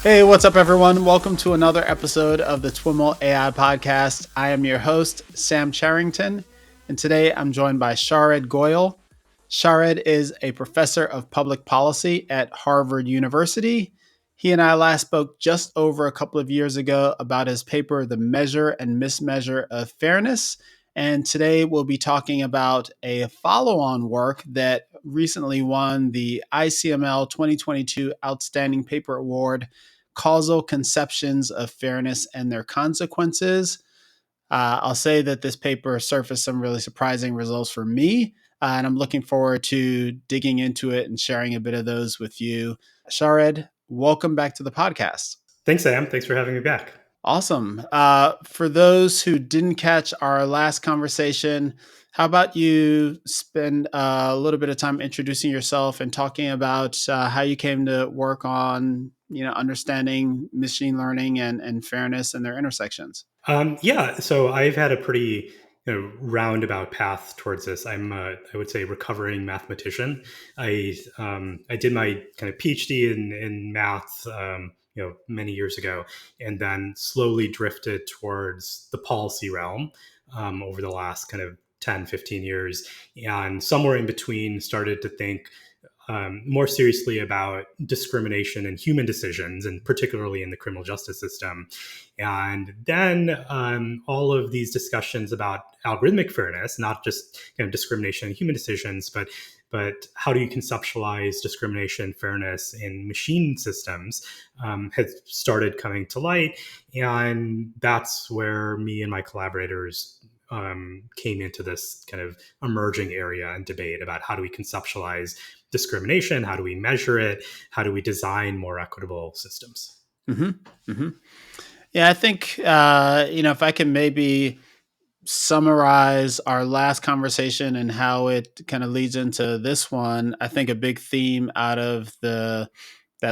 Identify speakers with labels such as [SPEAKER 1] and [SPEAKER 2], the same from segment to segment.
[SPEAKER 1] Hey, what's up, everyone? Welcome to another episode of the TWiML AI podcast. I am your host, Sam Charrington, and today I'm joined by Sharad Goel. Sharad is a professor of public policy at Harvard University. He and I last spoke just over a couple of years ago about his paper, The Measure and Mismeasure of Fairness. And today we'll be talking about a follow-on work that recently won the ICML 2022 Outstanding Paper Award, Causal Conceptions of Fairness and Their Consequences. I'll say that this paper surfaced some really surprising results for me, and I'm looking forward to digging into it and sharing a bit of those with you. Sharad, welcome back to the podcast.
[SPEAKER 2] Thanks, Sam. Thanks for having me back.
[SPEAKER 1] Awesome. For those who didn't catch our last conversation, how about you spend a little bit of time introducing yourself and talking about how you came to work on, understanding machine learning and fairness and their intersections?
[SPEAKER 2] So I've had a pretty roundabout path towards this. I would say, recovering mathematician. I did my kind of PhD in math, many years ago, and then slowly drifted towards the policy realm over the last kind of 10, 15 years. And somewhere in between started to think more seriously about discrimination in human decisions, and particularly in the criminal justice system. And then all of these discussions about algorithmic fairness, not just kind of discrimination in human decisions, but how do you conceptualize discrimination, fairness in machine systems, has started coming to light. And that's where me and my collaborators came into this kind of emerging area and debate about how do we conceptualize discrimination, how do we measure it, how do we design more equitable systems.
[SPEAKER 1] Mm-hmm. Mm-hmm. Yeah, I think, if I can maybe summarize our last conversation and how it kind of leads into this one, I think a big theme out of that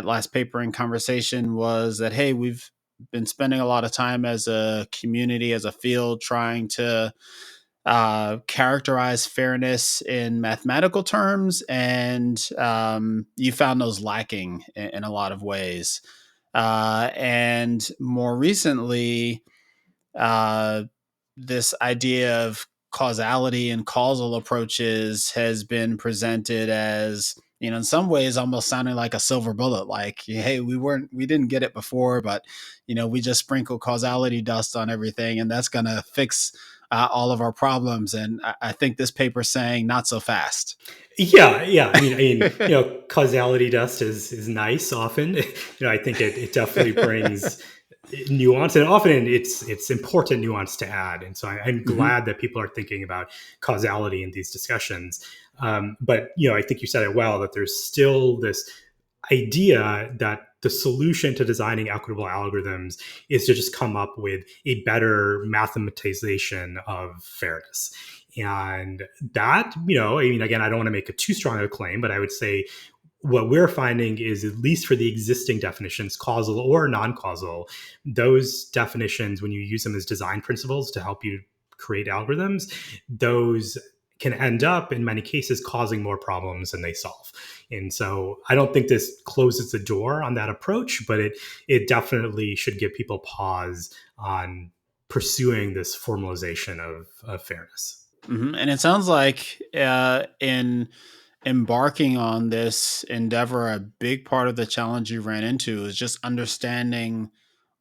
[SPEAKER 1] last paper and conversation was that, hey, we've been spending a lot of time as a community, as a field, trying to characterize fairness in mathematical terms, and you found those lacking in a lot of ways. And more recently, uh, this idea of causality and causal approaches has been presented as, in some ways almost sounding like a silver bullet, like, hey, we didn't get it before, but we just sprinkle causality dust on everything and that's going to fix all of our problems. And I think this paper's saying not so fast.
[SPEAKER 2] Yeah. Causality dust is nice often. I think it definitely brings nuance, and often it's important nuance to add. And so I'm
[SPEAKER 1] Mm-hmm.
[SPEAKER 2] glad that people are thinking about causality in these discussions. But I think you said it well, that there's still this idea that the solution to designing equitable algorithms is to just come up with a better mathematization of fairness. And that, again, I don't want to make a too strong a claim, but I would say what we're finding is, at least for the existing definitions, causal or non-causal, those definitions, when you use them as design principles to help you create algorithms, those can end up in many cases causing more problems than they solve. And so I don't think this closes the door on that approach, but it definitely should give people pause on pursuing this formalization of fairness.
[SPEAKER 1] Mm-hmm. And it sounds like in embarking on this endeavor, a big part of the challenge you ran into is just understanding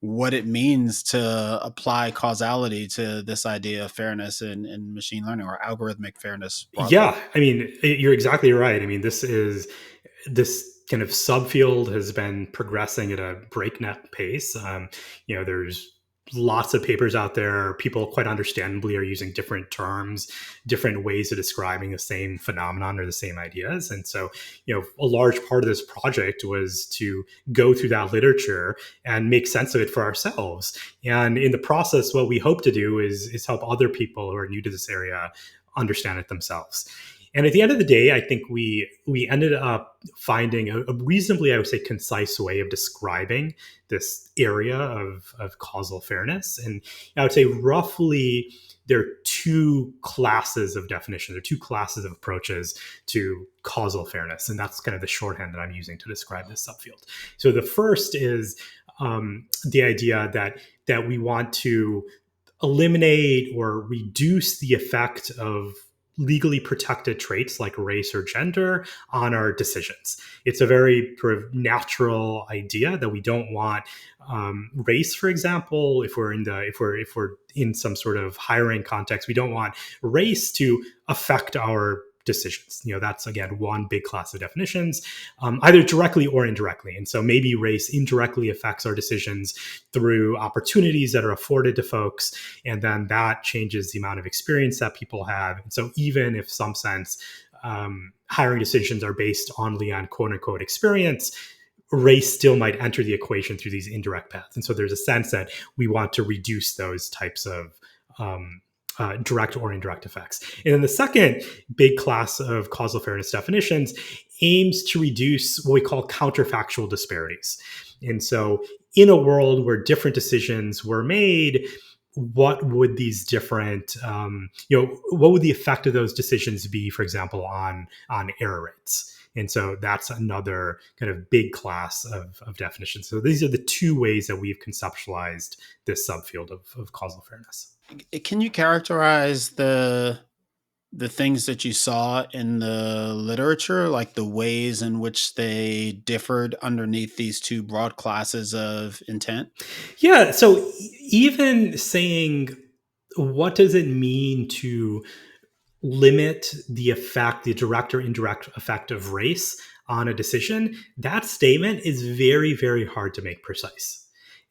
[SPEAKER 1] what it means to apply causality to this idea of fairness in machine learning, or algorithmic fairness broadly.
[SPEAKER 2] Yeah, you're exactly right. This kind of subfield has been progressing at a breakneck pace. There's lots of papers out there. People quite understandably are using different terms, different ways of describing the same phenomenon or the same ideas. And so, a large part of this project was to go through that literature and make sense of it for ourselves. And in the process, what we hope to do is help other people who are new to this area understand it themselves. And at the end of the day, I think we ended up finding a reasonably, I would say, concise way of describing this area of causal fairness. And I would say roughly there are two classes of definition. There are two classes of approaches to causal fairness. And that's kind of the shorthand that I'm using to describe this subfield. So the first is the idea that we want to eliminate or reduce the effect of legally protected traits like race or gender on our decisions. It's a very sort of natural idea that we don't want race, for example, if we're in some sort of hiring context, we don't want race to affect our decisions. That's again one big class of definitions, either directly or indirectly. And so maybe race indirectly affects our decisions through opportunities that are afforded to folks, and then that changes the amount of experience that people have. And so even if some sense hiring decisions are based only on quote unquote experience, race still might enter the equation through these indirect paths. And so there's a sense that we want to reduce those types of direct or indirect effects. And then the second big class of causal fairness definitions aims to reduce what we call counterfactual disparities. And so in a world where different decisions were made, what would these different, what would the effect of those decisions be, for example, on error rates? And so that's another kind of big class of definitions. So these are the two ways that we've conceptualized this subfield of causal fairness.
[SPEAKER 1] Can you characterize the things that you saw in the literature, like the ways in which they differed underneath these two broad classes of intent?
[SPEAKER 2] Yeah. So even saying, what does it mean to limit the effect, the direct or indirect effect of race on a decision, that statement is very, very hard to make precise.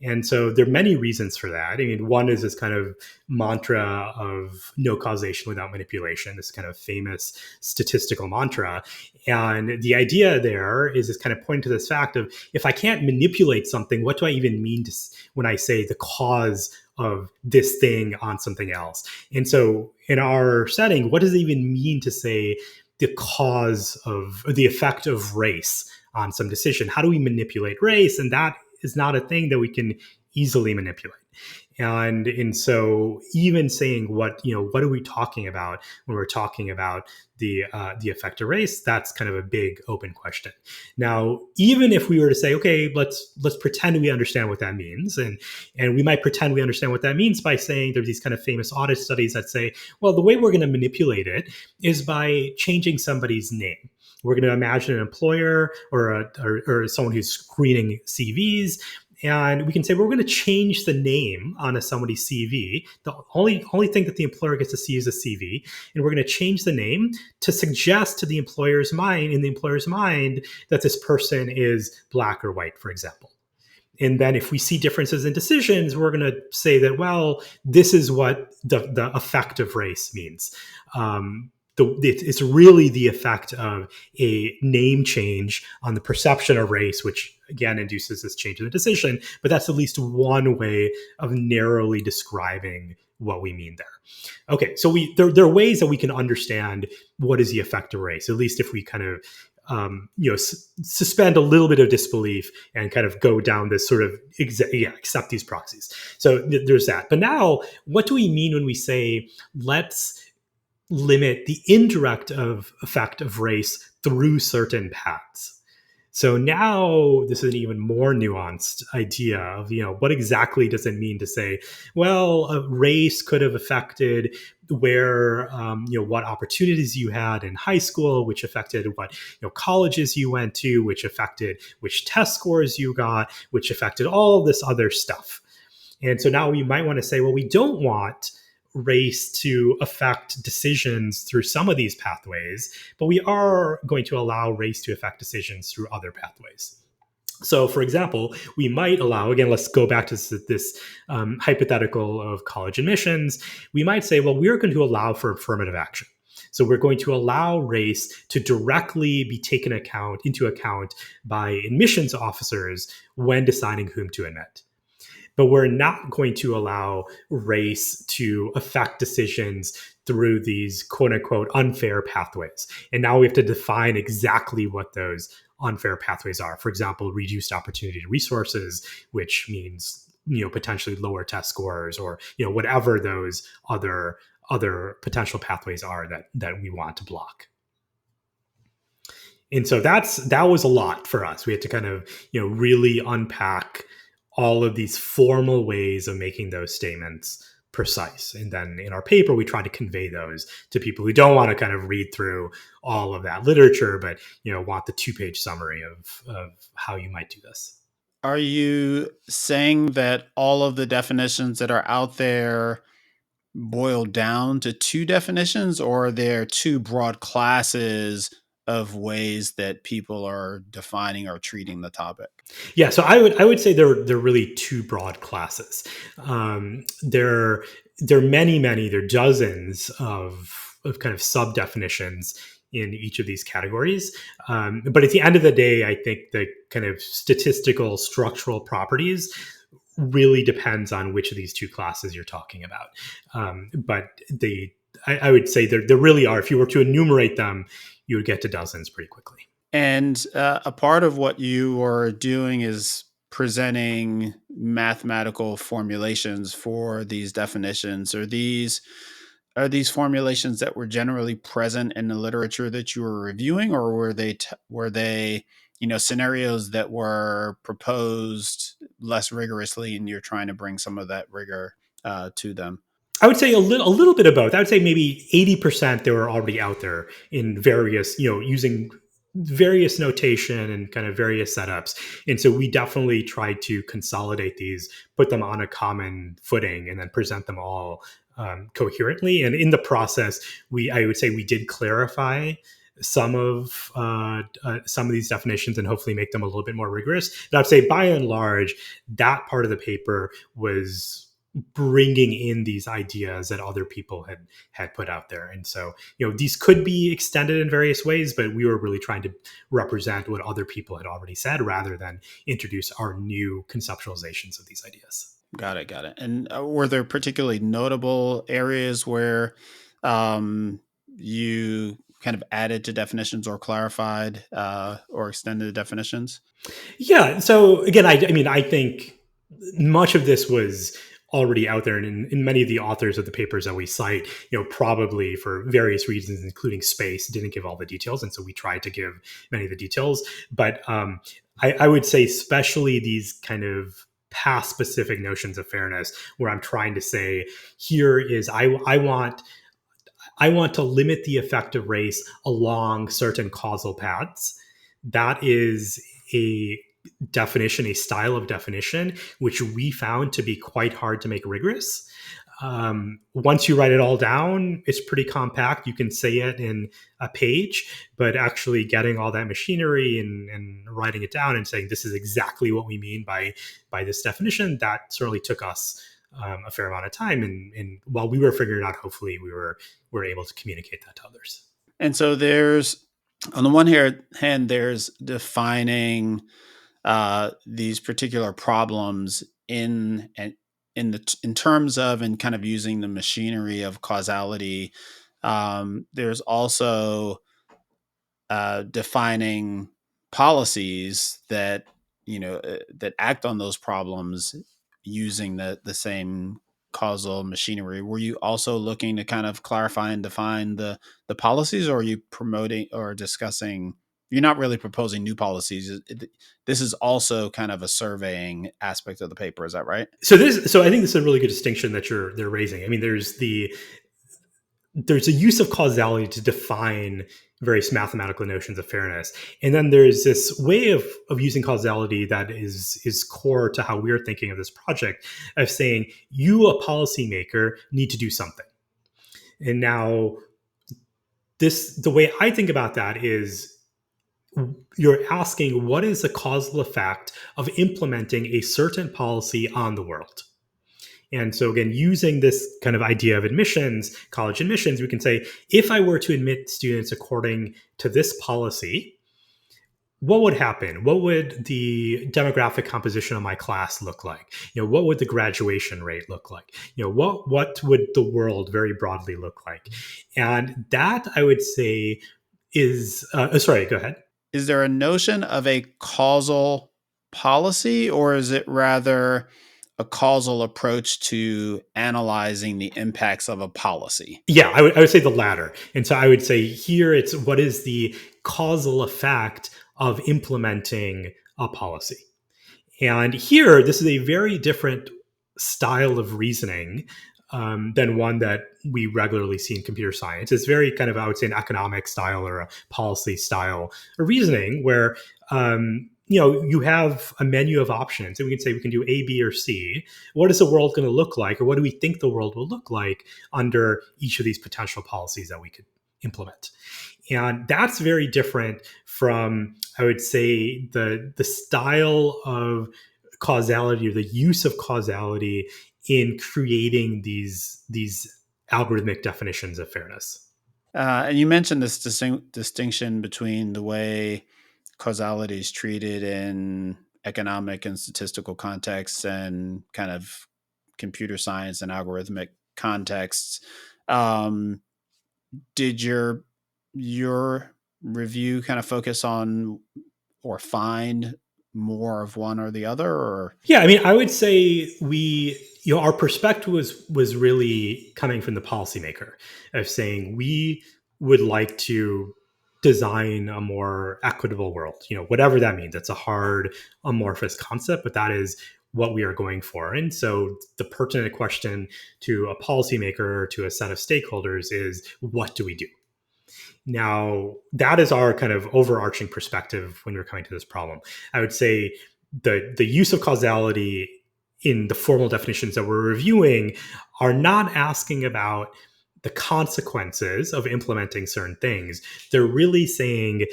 [SPEAKER 2] And so there are many reasons for that. I mean, one is this kind of mantra of no causation without manipulation, this kind of famous statistical mantra. And the idea there is this kind of pointing to this fact of, if I can't manipulate something, what do I even mean when I say the cause of this thing on something else? And so in our setting, what does it even mean to say the cause of, or the effect of race on some decision? How do we manipulate race? And that is not a thing that we can easily manipulate. And so even saying what are we talking about when we're talking about the effect of race, that's kind of a big open question. Now, even if we were to say, okay, let's pretend we understand what that means, and we might pretend we understand what that means by saying there's these kind of famous audit studies that say, well, the way we're going to manipulate it is by changing somebody's name. We're going to imagine an employer or someone who's screening CVs, and we can say, well, we're going to change the name on somebody's CV. The only thing that the employer gets to see is a CV, and we're going to change the name to suggest to the employer's mind, that this person is black or white, for example. And then if we see differences in decisions, we're going to say that, well, this is what the effect of race means. It's really the effect of a name change on the perception of race, which again induces this change in the decision. But that's at least one way of narrowly describing what we mean there. Okay, so there are ways that we can understand what is the effect of race, at least if we kind of suspend a little bit of disbelief and kind of go down this sort of accept these proxies. So there's that. But now, what do we mean when we say let's limit the indirect effect of race through certain paths? So now this is an even more nuanced idea of, what exactly does it mean to say, well, a race could have affected where, what opportunities you had in high school, which affected what, colleges you went to, which affected which test scores you got, which affected all this other stuff. And so now we might want to say, well, we don't want race to affect decisions through some of these pathways, but we are going to allow race to affect decisions through other pathways. So, for example, we might allow, again, let's go back to this hypothetical of college admissions. We might say, well, we're going to allow for affirmative action. So we're going to allow race to directly be taken into account by admissions officers when deciding whom to admit. But we're not going to allow race to affect decisions through these quote unquote unfair pathways. And now we have to define exactly what those unfair pathways are. For example, reduced opportunity to resources, which means, potentially lower test scores, or, whatever those other potential pathways are that we want to block. And so that was a lot for us. We had to kind of, really unpack all of these formal ways of making those statements precise. And then in our paper, we try to convey those to people who don't want to kind of read through all of that literature, but want the 2-page summary of how you might do this.
[SPEAKER 1] Are you saying that all of the definitions that are out there boil down to two definitions, or are there two broad classes of ways that people are defining or treating the topic?
[SPEAKER 2] Yeah, so I would say they're really two broad classes. There are many, there are dozens of kind of sub definitions in each of these categories. But at the end of the day, I think the kind of statistical structural properties really depends on which of these two classes you're talking about. But I would say there really are. If you were to enumerate them, you would get to dozens pretty quickly.
[SPEAKER 1] And a part of what you are doing is presenting mathematical formulations for these definitions. Are these formulations that were generally present in the literature that you were reviewing, or were they scenarios that were proposed less rigorously, and you're trying to bring some of that rigor to them?
[SPEAKER 2] I would say a little bit of both. I would say maybe 80% they were already out there in various, using various notation and kind of various setups. And so we definitely tried to consolidate these, put them on a common footing, and then present them all coherently. And in the process, I would say we did clarify some of these definitions and hopefully make them a little bit more rigorous. But I'd say by and large, that part of the paper was bringing in these ideas that other people had put out there. And so, these could be extended in various ways, but we were really trying to represent what other people had already said rather than introduce our new conceptualizations of these ideas.
[SPEAKER 1] Got it. And were there particularly notable areas where you kind of added to definitions or clarified or extended the definitions?
[SPEAKER 2] Yeah. So again, I think much of this was already out there, and in many of the authors of the papers that we cite, probably for various reasons, including space, didn't give all the details, and so we tried to give many of the details. But I would say, especially these kind of past specific notions of fairness, where I'm trying to say, here is I want to limit the effect of race along certain causal paths. That is a definition, a style of definition, which we found to be quite hard to make rigorous. Once you write it all down, it's pretty compact. You can say it in a page, but actually getting all that machinery and writing it down and saying, this is exactly what we mean by this definition, that certainly took us a fair amount of time. And while we were figuring it out, hopefully we were able to communicate that to others.
[SPEAKER 1] And so there's, on the one hand, there's defining these particular problems in terms of and kind of using the machinery of causality. There's also defining policies that that act on those problems using the same causal machinery. Were you also looking to kind of clarify and define the policies, or are you promoting or discussing? You're not really proposing new policies. This is also kind of a surveying aspect of the paper. Is that right?
[SPEAKER 2] So I think this is a really good distinction that they're raising. I mean, there's a use of causality to define various mathematical notions of fairness. And then there's this way of using causality that is core to how we're thinking of this project, of saying, you, a policymaker, need to do something. And now the way I think about that is, you're asking, what is the causal effect of implementing a certain policy on the world? And so again, using this kind of idea of admissions, college admissions, we can say, if I were to admit students according to this policy, what would happen? What would the demographic composition of my class look like? What would the graduation rate look like? What would the world very broadly look like? And that, I would say, is sorry, go ahead.
[SPEAKER 1] Is there a notion of a causal policy, or is it rather a causal approach to analyzing the impacts of a policy?
[SPEAKER 2] Yeah, I would say the latter. And so I would say here it's, what is the causal effect of implementing a policy? And here, this is a very different style of reasoning than one that we regularly see in computer science. It's very kind of, I would say, an economic style or a policy style of reasoning where you have a menu of options, and we can say we can do A, B, or C. What is the world going to look like, or what do we think the world will look like under each of these potential policies that we could implement? And that's very different from, I would say, the style of causality or the use of causality in creating these algorithmic definitions of fairness.
[SPEAKER 1] And you mentioned this distinction between the way causality is treated in economic and statistical contexts and kind of computer science and algorithmic contexts. Did your review kind of focus on or find more of one or the other? Or
[SPEAKER 2] Yeah, I mean, I would say our perspective was really coming from the policymaker of saying we would like to design a more equitable world, whatever that means. It's a hard, amorphous concept, but that is what we are going for. And so the pertinent question to a policymaker, to a set of stakeholders is, what do we do? Now, that is our kind of overarching perspective when we're coming to this problem. I would say the use of causality in the formal definitions that we're reviewing are not asking about the consequences of implementing certain things. They're really saying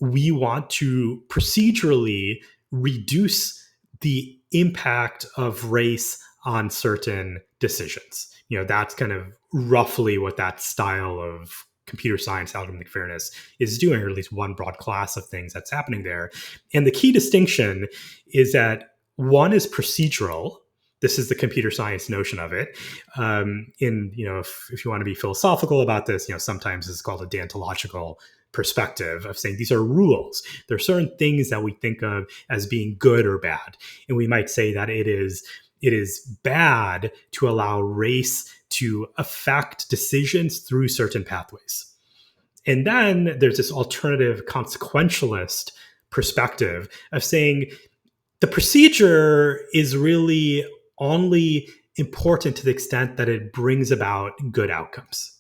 [SPEAKER 2] we want to procedurally reduce the impact of race on certain decisions. That's kind of roughly what that style of computer science algorithmic fairness is doing, or at least one broad class of things that's happening there. And the key distinction is that one is procedural. This is the computer science notion of it. If you want to be philosophical about this, sometimes it's called a deontological perspective of saying these are rules. There are certain things that we think of as being good or bad. And we might say that it is bad to allow race to affect decisions through certain pathways. And then there's this alternative consequentialist perspective of saying the procedure is really only important to the extent that it brings about good outcomes.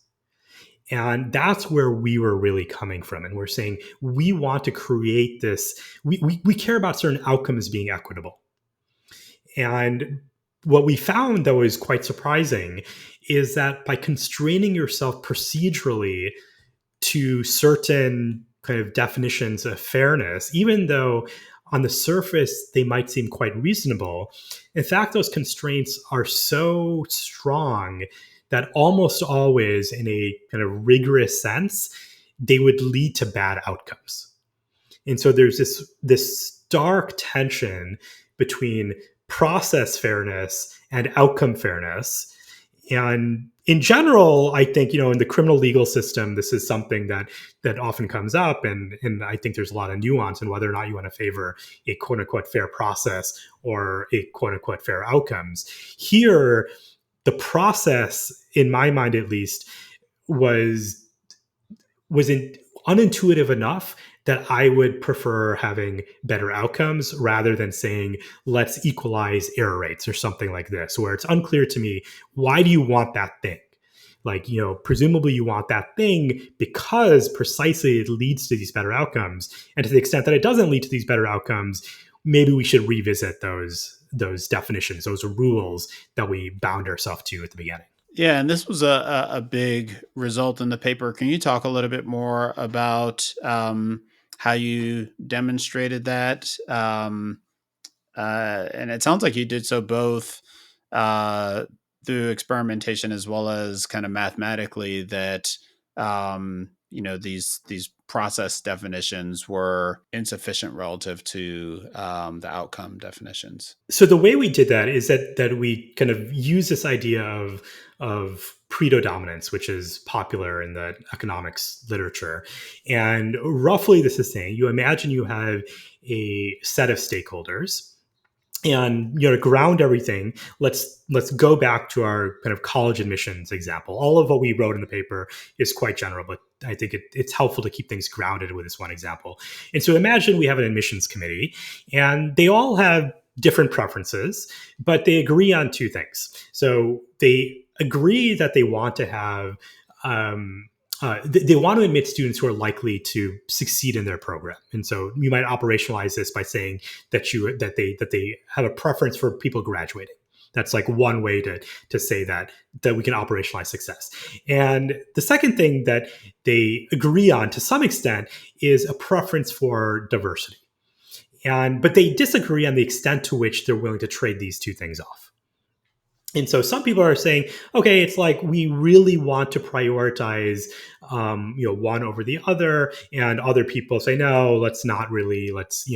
[SPEAKER 2] And that's where we were really coming from. And we're saying we want to create this, we care about certain outcomes being equitable. And what we found that was quite surprising is that by constraining yourself procedurally to certain kind of definitions of fairness, even though on the surface they might seem quite reasonable, in fact, those constraints are so strong that almost always, in a kind of rigorous sense, they would lead to bad outcomes. And so there's this stark tension between process fairness and outcome fairness. And in general, I think, in the criminal legal system, this is something that often comes up. And I think there's a lot of nuance in whether or not you want to favor a quote unquote fair process or a quote unquote fair outcomes. Here, the process, in my mind at least, was unintuitive enough that I would prefer having better outcomes rather than saying, let's equalize error rates or something like this, where it's unclear to me, why do you want that thing? Like, presumably you want that thing because precisely it leads to these better outcomes. And to the extent that it doesn't lead to these better outcomes, maybe we should revisit those definitions, those rules that we bound ourselves to at the beginning.
[SPEAKER 1] Yeah, and this was a big result in the paper. Can you talk a little bit more about how you demonstrated that? And it sounds like you did so both through experimentation as well as kind of mathematically, that these process definitions were insufficient relative to the outcome definitions.
[SPEAKER 2] So the way we did that is that we kind of use this idea of Pareto dominance, which is popular in the economics literature. And roughly this is saying, you imagine you have a set of stakeholders, and to ground everything, let's go back to our kind of college admissions example. All of what we wrote in the paper is quite general, but I think it's helpful to keep things grounded with this one example. And so imagine we have an admissions committee, and they all have different preferences, but they agree on two things. So they agree that they want to have they want to admit students who are likely to succeed in their program, and so you might operationalize this by saying that they have a preference for people graduating. That's like one way to say that we can operationalize success. And the second thing that they agree on to some extent is a preference for diversity. But they disagree on the extent to which they're willing to trade these two things off. And so some people are saying, okay, it's like we really want to prioritize, one over the other, and other people say, no, let's not really. Let's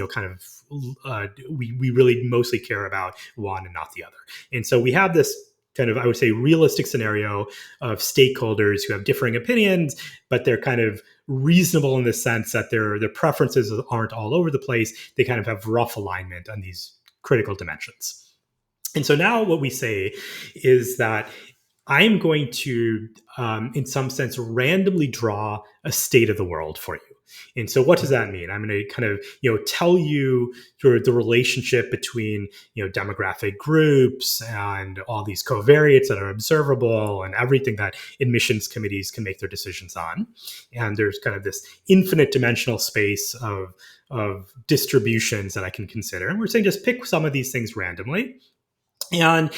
[SPEAKER 2] we really mostly care about one and not the other. And so we have this kind of, I would say, realistic scenario of stakeholders who have differing opinions, but they're kind of reasonable in the sense that their preferences aren't all over the place. They kind of have rough alignment on these critical dimensions. And so now what we say is that I'm going to, in some sense, randomly draw a state of the world for you. And so what does that mean? I'm going to kind of, tell you sort of the relationship between, demographic groups and all these covariates that are observable and everything that admissions committees can make their decisions on. And there's kind of this infinite dimensional space of distributions that I can consider. And we're saying just pick some of these things randomly. And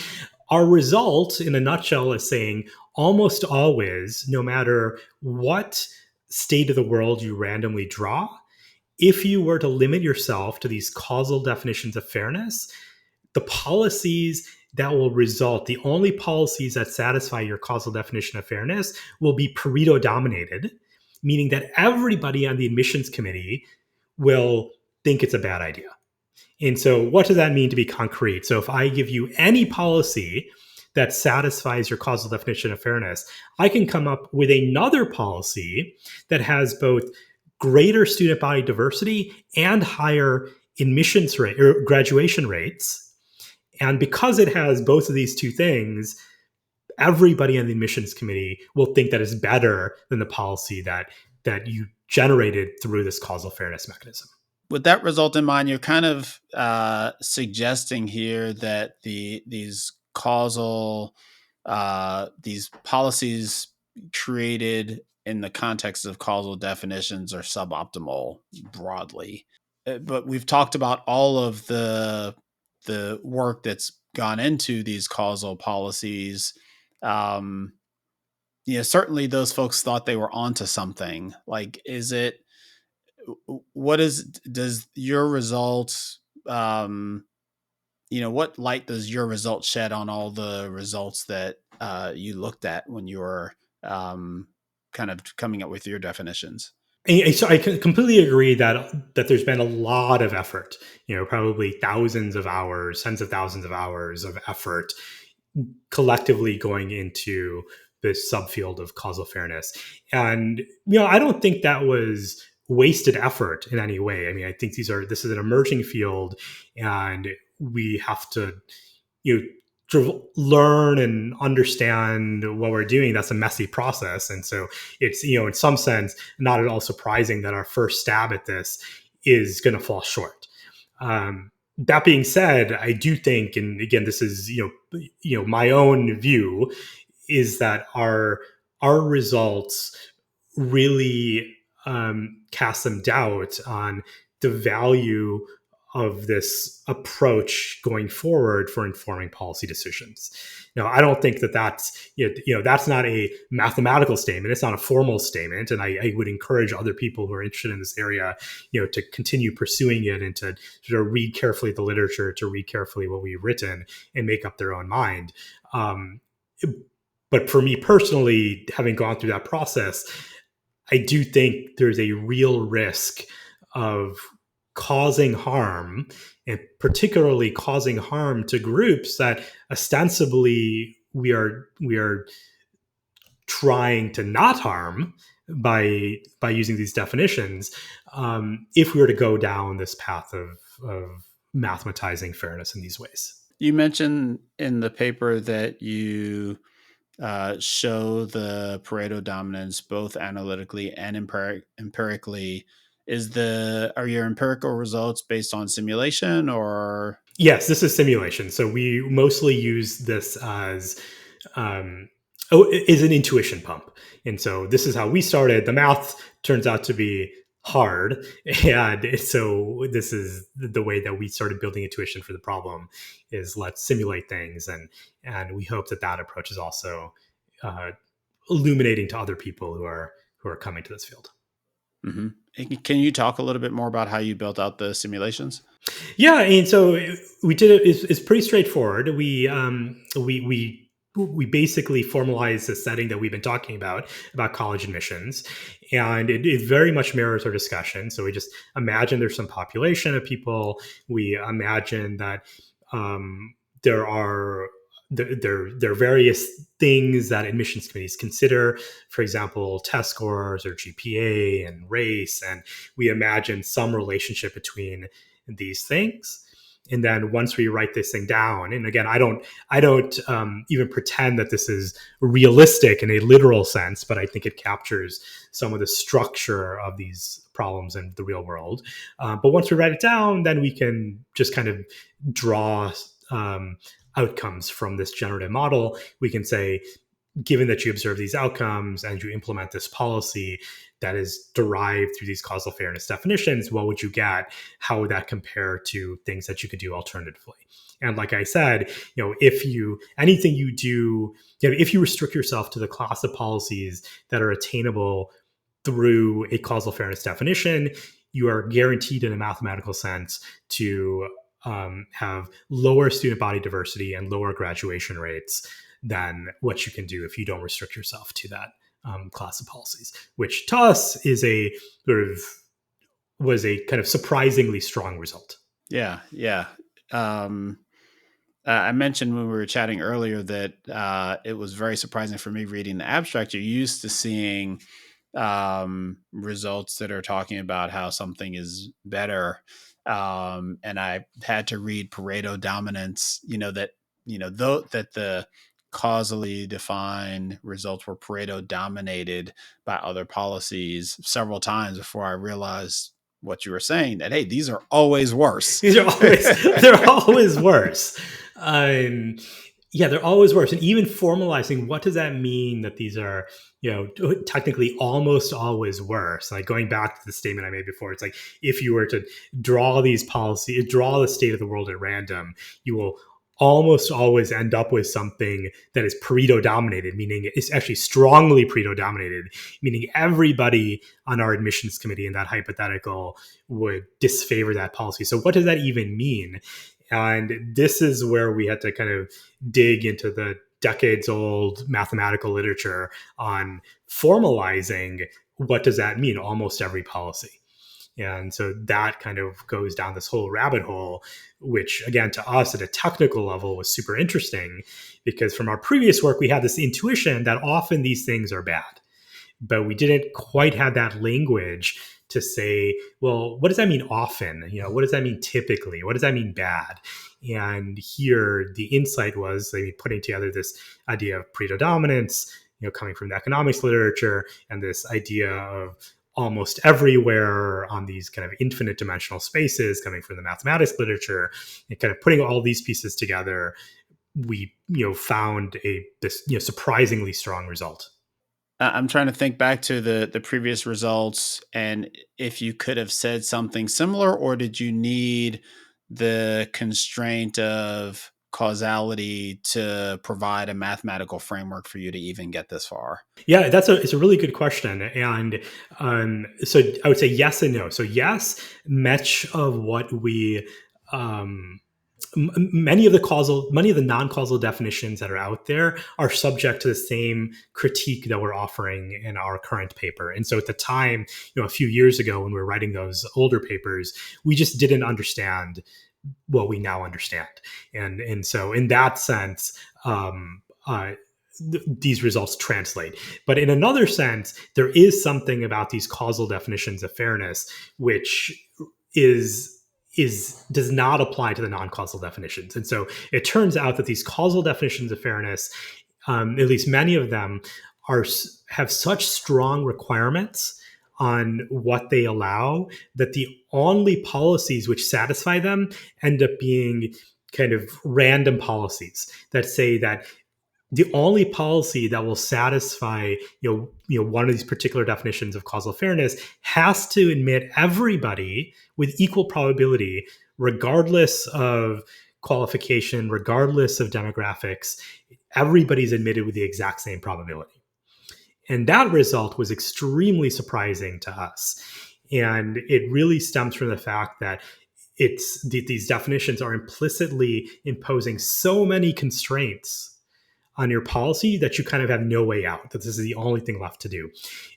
[SPEAKER 2] our result, in a nutshell, is saying almost always, no matter what state of the world you randomly draw, if you were to limit yourself to these causal definitions of fairness, the policies that will result, the only policies that satisfy your causal definition of fairness, will be Pareto dominated, meaning that everybody on the admissions committee will think it's a bad idea. And so what does that mean to be concrete? So if I give you any policy that satisfies your causal definition of fairness, I can come up with another policy that has both greater student body diversity and higher admissions rate or graduation rates. And because it has both of these two things, everybody on the admissions committee will think that is better than the policy that you generated through this causal fairness mechanism.
[SPEAKER 1] With that result in mind, you're kind of suggesting here that these causal these policies created in the context of causal definitions are suboptimal broadly. But we've talked about all of the work that's gone into these causal policies. Certainly those folks thought they were onto something. Like, does your results, what light does your result shed on all the results that you looked at when you were kind of coming up with your definitions?
[SPEAKER 2] So I completely agree that there's been a lot of effort, probably thousands of hours, tens of thousands of hours of effort collectively going into this subfield of causal fairness. And, I don't think that was wasted effort in any way. I mean, I think this is an emerging field, and we have to, sort of learn and understand what we're doing. That's a messy process. And so it's, in some sense, not at all surprising that our first stab at this is going to fall short. That being said, I do think, and again, this is, my own view, is that our results really cast some doubt on the value of this approach going forward for informing policy decisions. Now, I don't think that's not a mathematical statement. It's not a formal statement, and I would encourage other people who are interested in this area, to continue pursuing it and to sort of read carefully the literature, to read carefully what we've written, and make up their own mind. But for me personally, having gone through that process, I do think there's a real risk of causing harm, and particularly causing harm to groups that ostensibly we are trying to not harm by using these definitions, if we were to go down this path of mathematizing fairness in these ways.
[SPEAKER 1] You mentioned in the paper that you show the Pareto dominance both analytically and empirically are your empirical results based on simulation or?
[SPEAKER 2] Yes, this is simulation. So we mostly use this as is an intuition pump. And so this is how we started. The math turns out to be hard. And so this is the way that we started building intuition for the problem is let's simulate things. And we hope that that approach is also uh, illuminating to other people who are coming to this field.
[SPEAKER 1] Mm-hmm. Can you talk a little bit more about how you built out the simulations?
[SPEAKER 2] Yeah, and so we did it. It's pretty straightforward. We basically formalized the setting that we've been talking about college admissions, and it very much mirrors our discussion. So we just imagine there's some population of people. We imagine that there are various things that admissions committees consider, for example, test scores or GPA and race, and we imagine some relationship between these things. And then once we write this thing down, and again, I don't even pretend that this is realistic in a literal sense, but I think it captures some of the structure of these problems in the real world. But once we write it down, then we can just kind of draw outcomes from this generative model. We can say, given that you observe these outcomes and you implement this policy that is derived through these causal fairness definitions, what would you get? How would that compare to things that you could do alternatively? And like I said, if you restrict yourself to the class of policies that are attainable through a causal fairness definition, you are guaranteed in a mathematical sense to have lower student body diversity and lower graduation rates than what you can do if you don't restrict yourself to that class of policies, which to us is was a kind of surprisingly strong result.
[SPEAKER 1] Yeah. I mentioned when we were chatting earlier that it was very surprising for me reading the abstract. You're used to seeing results that are talking about how something is better. And I had to read Pareto dominance, that the causally defined results were Pareto dominated by other policies several times before I realized what you were saying, that, hey, these are always worse.
[SPEAKER 2] They're always worse. They're always worse. And even formalizing, what does that mean that these are, technically almost always worse? Like going back to the statement I made before, it's like if you were to draw these policies, draw the state of the world at random, you will almost always end up with something that is Pareto dominated, meaning it's actually strongly Pareto dominated, meaning everybody on our admissions committee in that hypothetical would disfavor that policy. So what does that even mean? And this is where we had to kind of dig into the decades old mathematical literature on formalizing what does that mean, almost every policy. And so that kind of goes down this whole rabbit hole, which again, to us at a technical level was super interesting because from our previous work, we had this intuition that often these things are bad, but we didn't quite have that language to say, well, what does that mean often? What does that mean typically? What does that mean bad? And here the insight was putting together this idea of Pareto dominance, coming from the economics literature, and this idea of almost everywhere on these kind of infinite dimensional spaces coming from the mathematics literature, and kind of putting all these pieces together, we found this surprisingly strong result.
[SPEAKER 1] I'm trying to think back to the previous results and if you could have said something similar, or did you need the constraint of causality to provide a mathematical framework for you to even get this far?
[SPEAKER 2] Yeah, it's a really good question. And so I would say yes and no. So yes, much of what we many of the non-causal definitions that are out there are subject to the same critique that we're offering in our current paper. And so at the time, a few years ago when we were writing those older papers, we just didn't understand what we now understand. And so in that sense, these results translate. But in another sense, there is something about these causal definitions of fairness which does not apply to the non-causal definitions. And so it turns out that these causal definitions of fairness, at least many of them, have such strong requirements on what they allow, that the only policies which satisfy them end up being kind of random policies that say that the only policy that will satisfy one of these particular definitions of causal fairness has to admit everybody with equal probability, regardless of qualification, regardless of demographics. Everybody's admitted with the exact same probability. And that result was extremely surprising to us. And it really stems from the fact that these definitions are implicitly imposing so many constraints on your policy that you kind of have no way out, that this is the only thing left to do.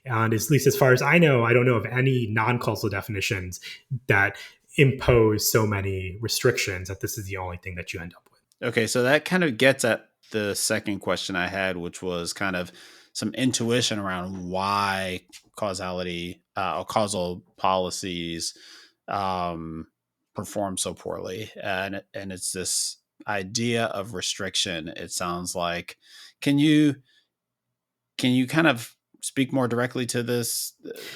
[SPEAKER 2] And at least as far as I don't know of any non-causal definitions that impose so many restrictions that this is the only thing that you end up with.
[SPEAKER 1] Okay, so that kind of gets at the second question I had, which was kind of some intuition around why causality or causal policies perform so poorly, and it's this idea of restriction. It sounds like. Can you kind of speak more directly to this?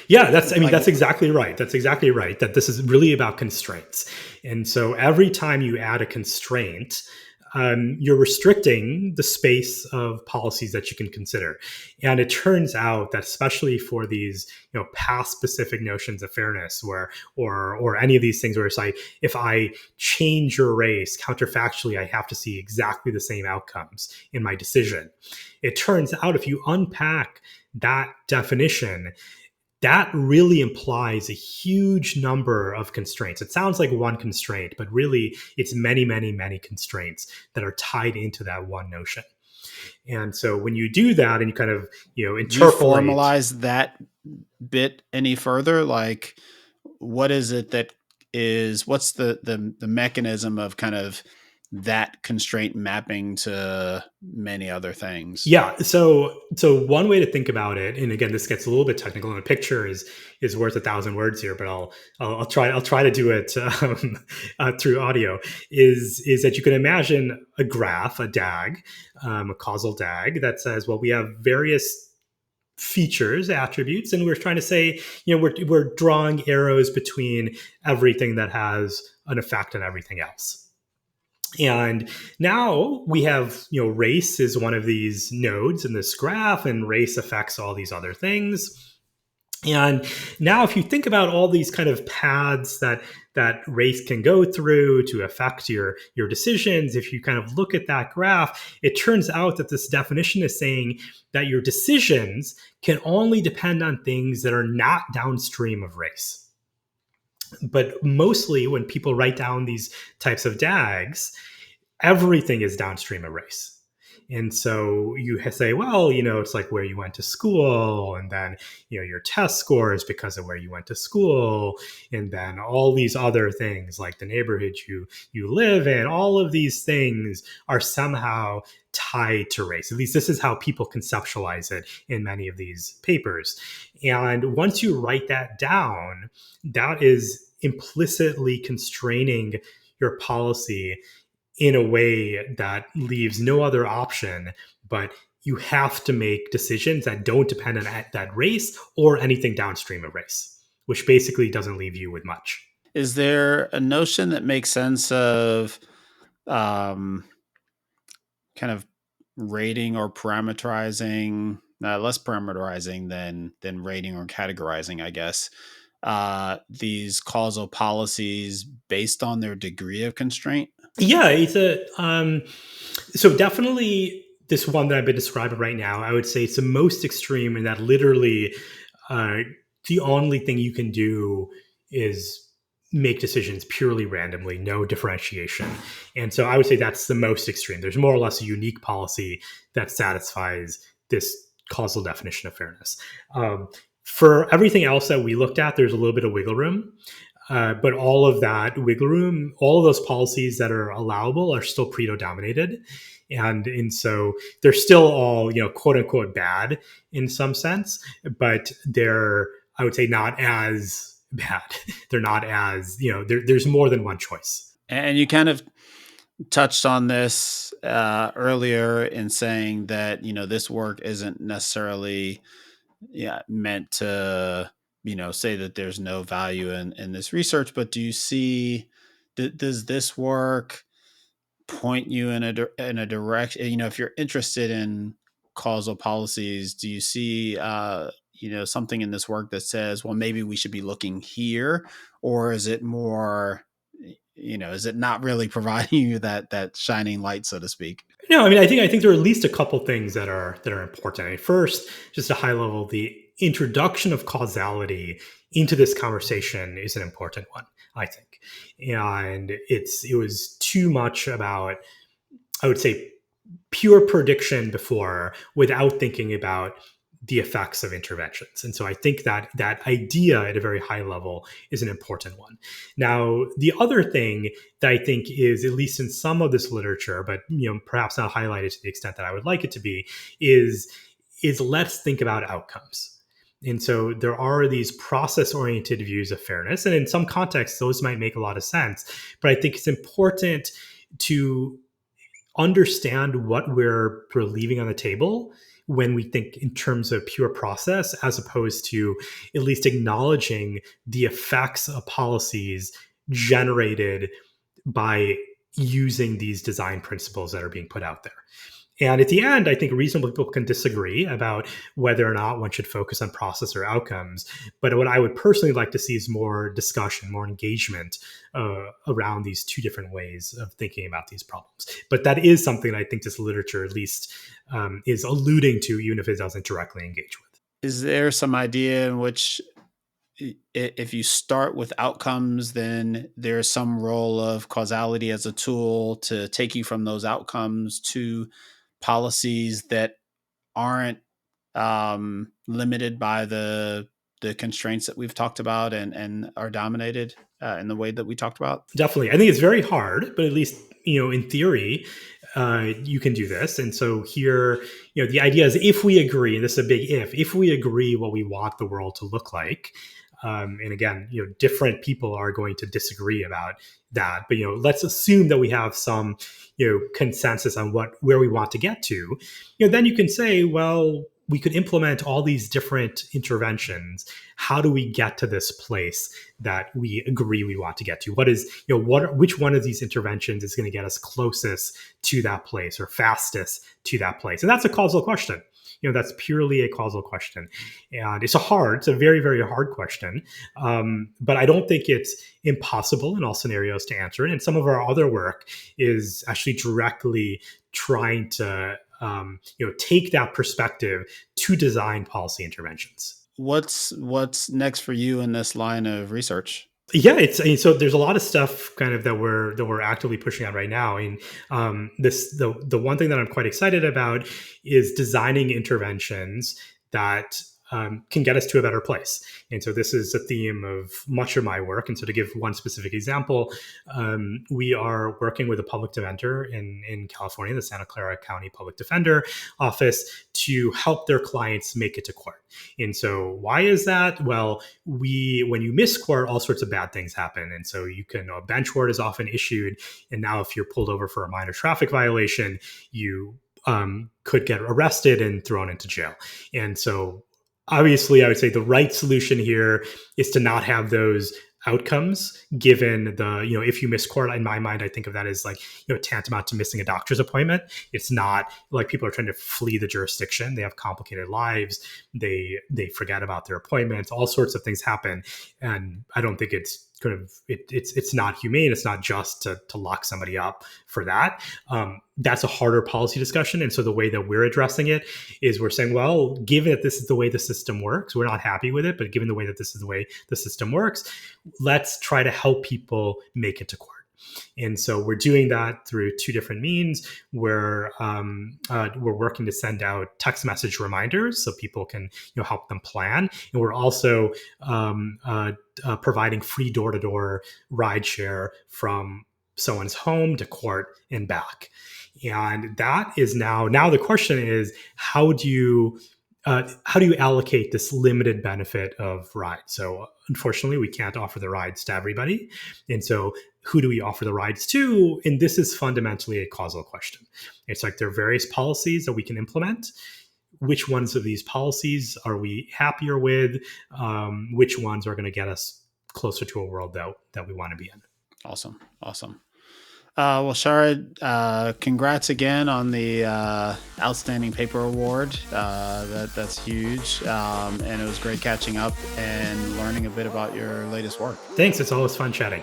[SPEAKER 2] Yeah, that's exactly right. That's exactly right. That this is really about constraints. And so every time you add a constraint, you're restricting the space of policies that you can consider. And it turns out that especially for these, path specific notions of fairness, or any of these things where it's like, if I change your race counterfactually, I have to see exactly the same outcomes in my decision. It turns out if you unpack that definition, that really implies a huge number of constraints. It sounds like one constraint, but really it's many, many, many constraints that are tied into that one notion. And so when you do that and you kind of, interpolate.
[SPEAKER 1] Do you formalize that bit any further? Like, what is it that is, what's the mechanism of kind of that constraint mapping to many other things?
[SPEAKER 2] Yeah. So one way to think about it, and again, this gets a little bit technical, and a picture is worth 1,000 words here, but I'll try to do it through audio. Is that you can imagine a graph, a DAG, a causal DAG that says, well, we have various features, attributes, and we're trying to say, we're drawing arrows between everything that has an effect on everything else. And now we have, race is one of these nodes in this graph, and race affects all these other things. And now if you think about all these kind of paths that race can go through to affect your decisions, if you kind of look at that graph, it turns out that this definition is saying that your decisions can only depend on things that are not downstream of race. But mostly when people write down these types of DAGs, everything is downstream of race. And so you say, well, it's like where you went to school, and then, your test scores because of where you went to school, and then all these other things like the neighborhood you live in, all of these things are somehow tied to race. At least this is how people conceptualize it in many of these papers. And once you write that down, that is implicitly constraining your policy in a way that leaves no other option, but you have to make decisions that don't depend on that race or anything downstream of race, which basically doesn't leave you with much.
[SPEAKER 1] Is there a notion that makes sense of kind of rating or parameterizing, less parameterizing than rating or categorizing, I guess, these causal policies based on their degree of constraint?
[SPEAKER 2] Yeah, it's so definitely this one that I've been describing right now, I would say it's the most extreme in that literally the only thing you can do is make decisions purely randomly, no differentiation. And so I would say that's the most extreme. There's more or less a unique policy that satisfies this causal definition of fairness. For everything else that we looked at, there's a little bit of wiggle room. But all of that wiggle room, all of those policies that are allowable are still Pareto dominated. And so they're still all, quote unquote bad in some sense, but they're, I would say, not as bad. They're not as, there's more than one choice.
[SPEAKER 1] And you kind of touched on this earlier in saying that, this work isn't necessarily meant to say that there's no value in this research, but do you see, does this work point you in a direction? If you're interested in causal policies, do you see something in this work that says, well, maybe we should be looking here, or is it more, is it not really providing you that shining light, so to speak?
[SPEAKER 2] No, I mean, I think there are at least a couple things that are important. I mean, first, just a high level, the introduction of causality into this conversation is an important one, I think, and it was too much about, I would say, pure prediction before without thinking about the effects of interventions. And so I think that that idea at a very high level is an important one. Now, the other thing that I think is, at least in some of this literature, but perhaps not highlighted to the extent that I would like it to be, is let's think about outcomes. And so there are these process-oriented views of fairness, and in some contexts, those might make a lot of sense. But I think it's important to understand what we're leaving on the table when we think in terms of pure process, as opposed to at least acknowledging the effects of policies generated by using these design principles that are being put out there. And at the end, I think reasonable people can disagree about whether or not one should focus on process or outcomes. But what I would personally like to see is more discussion, more engagement around these two different ways of thinking about these problems. But that is something I think this literature at least is alluding to, even if it doesn't directly engage with.
[SPEAKER 1] Is there some idea in which, if you start with outcomes, then there's some role of causality as a tool to take you from those outcomes to policies that aren't limited by the constraints that we've talked about and are dominated in the way that we talked about?
[SPEAKER 2] Definitely. I think it's very hard, but at least, in theory, you can do this. And so here, the idea is, if we agree, and this is a big if we agree what we want the world to look like, and again, different people are going to disagree about that. But let's assume that we have some consensus on where we want to get to. Then you can say, well, we could implement all these different interventions. How do we get to this place that we agree we want to get to? Which one of these interventions is going to get us closest to that place, or fastest to that place? And that's a causal question. That's purely a causal question. And it's a very, very hard question. But I don't think it's impossible in all scenarios to answer it. And some of our other work is actually directly trying to take that perspective to design policy interventions.
[SPEAKER 1] What's next for you in this line of research?
[SPEAKER 2] Yeah, so there's a lot of stuff kind of that we're actively pushing on right now. And the one thing that I'm quite excited about is designing interventions that can get us to a better place. And so this is a theme of much of my work. And so to give one specific example, we are working with a public defender in California, the Santa Clara County Public Defender Office, to help their clients make it to court. And so why is that? Well, when you miss court, all sorts of bad things happen. And so a bench warrant is often issued. And now if you're pulled over for a minor traffic violation, you could get arrested and thrown into jail. And so obviously, I would say the right solution here is to not have those outcomes, given if you miss court. In my mind, I think of that as tantamount to missing a doctor's appointment. It's not like people are trying to flee the jurisdiction. They have complicated lives. They forget about their appointments. All sorts of things happen. And I don't think it's it's not humane. It's not just to lock somebody up for that. That's a harder policy discussion. And so the way that we're addressing it is we're saying, well, given that this is the way the system works, we're not happy with it, but given the way that this is the way the system works, let's try to help people make it to court. And so we're doing that through two different means. We're working to send out text message reminders so people can help them plan, and we're also providing free door-to-door rideshare from someone's home to court and back. And that is now the question is, how do you allocate this limited benefit of ride? So unfortunately, we can't offer the rides to everybody. And so who do we offer the rides to? And this is fundamentally a causal question. It's like there are various policies that we can implement. which ones of these policies are we happier with, which ones are going to get us closer to a world that we want to be in.
[SPEAKER 1] Awesome. Well, Sharad, congrats again on the Outstanding Paper Award. That's huge. And it was great catching up and learning a bit about your latest work.
[SPEAKER 2] Thanks. It's always fun chatting.